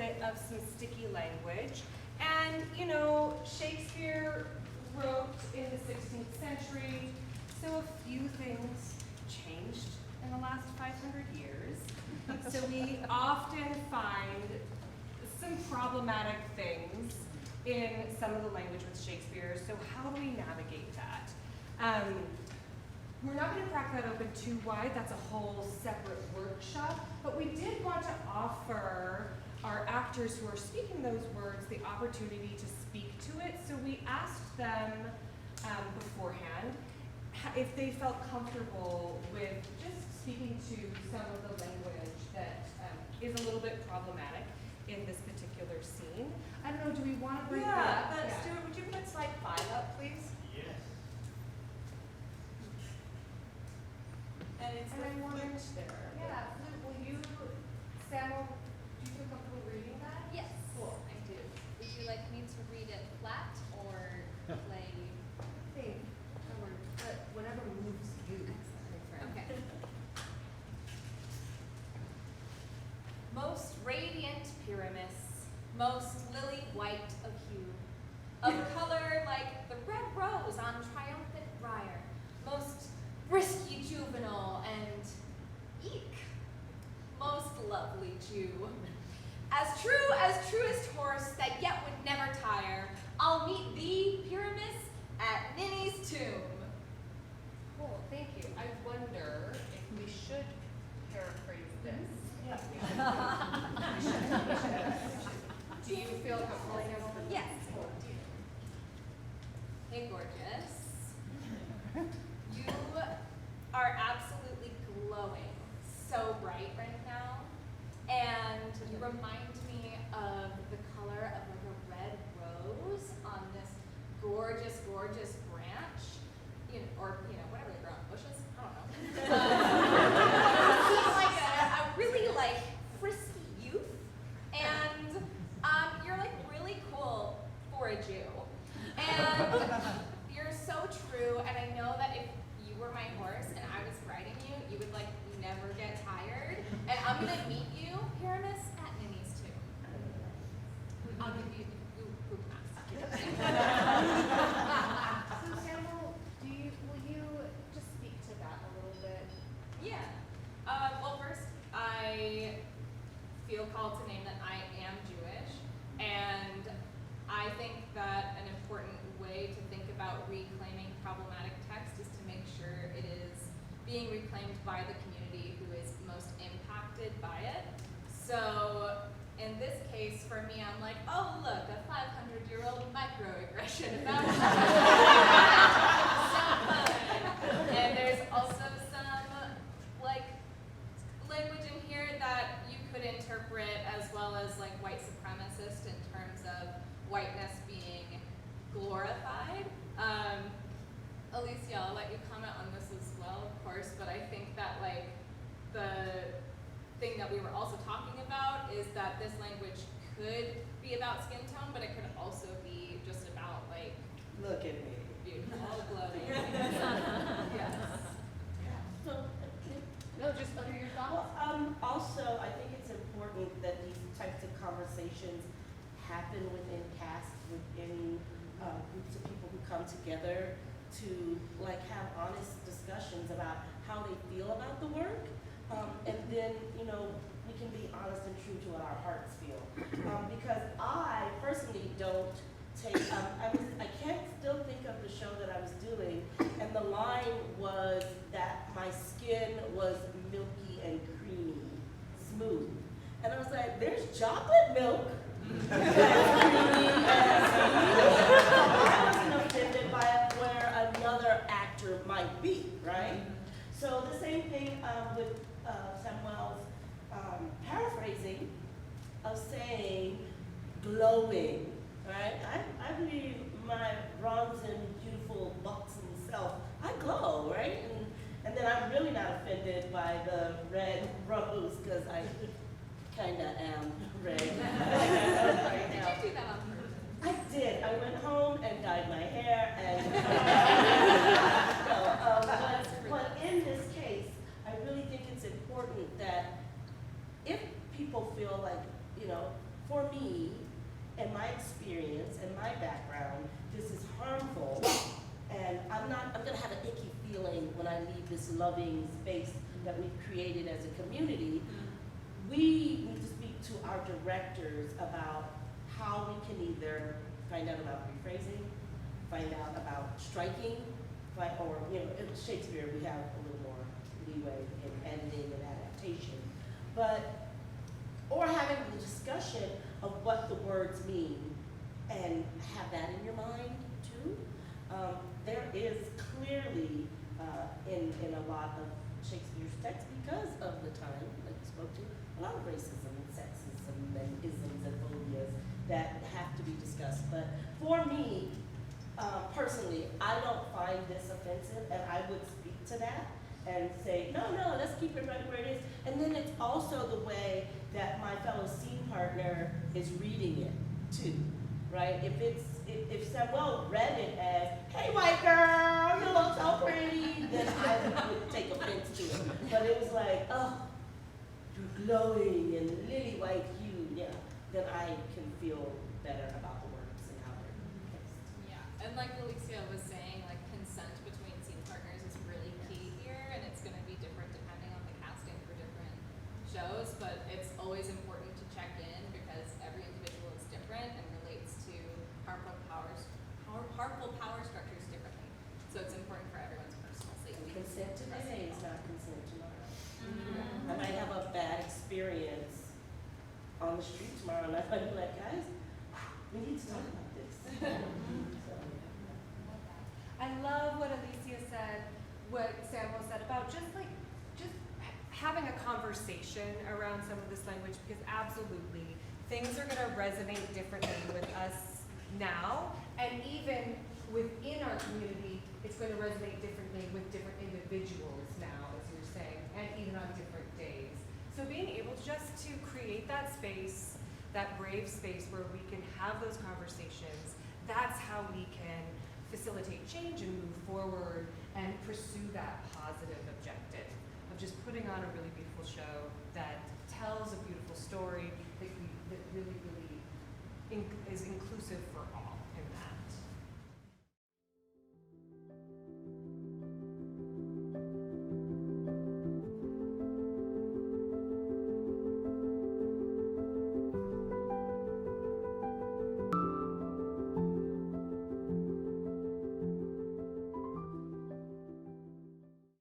bit of some sticky language. And, you know, Shakespeare wrote in the 16th century, so a few things changed in the last 500 years. So we often find some problematic things in some of the language with Shakespeare. So how do we navigate that? We're not going to crack that open too wide. That's a whole separate workshop. But we did want to offer our actors who are speaking those words the opportunity to speak to it. So we asked them beforehand if they felt comfortable with just speaking to some of the language that is a little bit problematic in this particular scene. I don't know, do we want to bring that up? Yeah. Stuart, would you put slide 5 up, please? Yes. And it's And the I wanted flute there. Yeah, Flute, will you, Samuel, do you feel comfortable reading that? Yes, Cool. I do. Would you like me to read it flat or play? Think, or whatever moves you, my friend. Okay. Most radiant Pyramus, most lily white of hue, of color like the red rose on triumphant briar, most frisky juvenile and eek, most lovely Jew. As truest horse that yet would never tire, I'll meet thee, Pyramus, at Ninny's tomb. Cool, thank you. I wonder if we should paraphrase this. Yeah. Do you feel comfortable? Yes. Hey, gorgeous. You are absolutely glowing, so bright right now, and you remind me of the color of like a red rose on this gorgeous, gorgeous branch, or whatever they grow on bushes. I don't know. You seem like a really like frisky youth, and you're like really cool for a Jew, and you're so true. And I know that if you were my horse and I was riding you, you would like never get tired. And I'm gonna meet you, Pyramus, at Ninny's tomb. I'll give you poop mask. So Samuel, will you just speak to that a little bit? Yeah. Well, first, I feel called to name that I am Jewish, and I think that an important way to think about reclaiming problematic text is to make sure it is being reclaimed by the community who is most impacted by it. So in this case, for me, I'm like, oh look, a 500-year-old microaggression about some fun. And there's also some like language in here that you could interpret as well as like white supremacist in terms of whiteness being glorified. Alicia, I'll let you comment on this as well, of course, but I think that like the thing that we were also talking about is that this language could be about skin tone, but it could also be just about like Look at me. beautiful, glowing. Yes. No, just what are your thoughts? Well, also, I think it's important that these types of conversations happen within cast, within groups of people who come together to like have honest discussions about how they feel about the work, and then we can be honest and true to what our hearts feel. Because I personally don't take. I can't still think of the show that I was doing, and the line was that my skin was milky and creamy, smooth, and I was like, "There's chocolate milk." I wasn't offended by where another actor might be, right? So the same thing with Samuel's paraphrasing of saying glowing, right? I believe my bronzen, beautiful, buxom self, I glow, right? And then I'm really not offended by the red rose because I kind of am red right Did now. you do that on purpose? I did. I went home and dyed my hair and but in this case, I really think it's important that if people feel like, for me and my experience and my background, this is harmful. And I'm gonna have an icky feeling when I leave this loving space that we've created as a community. We need to speak to our directors about how we can either find out about rephrasing, find out about striking, or, you know, in Shakespeare, we have a little more leeway in editing and adaptation. But, or having the discussion of what the words mean and have that in your mind too. There is clearly, in a lot of Shakespeare's text, because of the time, like you spoke to, a lot of racism and sexism and isms and phobias that have to be discussed. But for me, personally, I don't find this offensive, and I would speak to that and say, no, let's keep it right where it is. And then it's also the way that my fellow scene partner is reading it too, right? If Samuel read it as, hey white girl, you look so pretty, then I would take offense to it. But it was like, oh, you're glowing and lily white hue, yeah, then I can feel better about the words and how they're placed. Yeah, and like Alicia was saying, like consent between scene partners is really key here, and it's gonna be different depending on the casting for different shows, but it's always important to check in because every individual is different and relates to harmful power structures differently. So it's important for everyone's personal safety. Consent today is not consent tomorrow. Mhm. I might have a bad experience on the street tomorrow, and I might be like, guys, we need to talk about this. So, I love what Alicia said, what Samuel said about just having a conversation around some of this language, because absolutely, things are gonna resonate differently with us now, and even within our community, it's gonna resonate differently with different individuals now, as you're saying, and even on different days. So being able just to create that space, that brave space where we can have those conversations, that's how we can facilitate change and move forward and pursue that positive objective of just putting on a really beautiful show that tells a beautiful story that really is inclusive for all.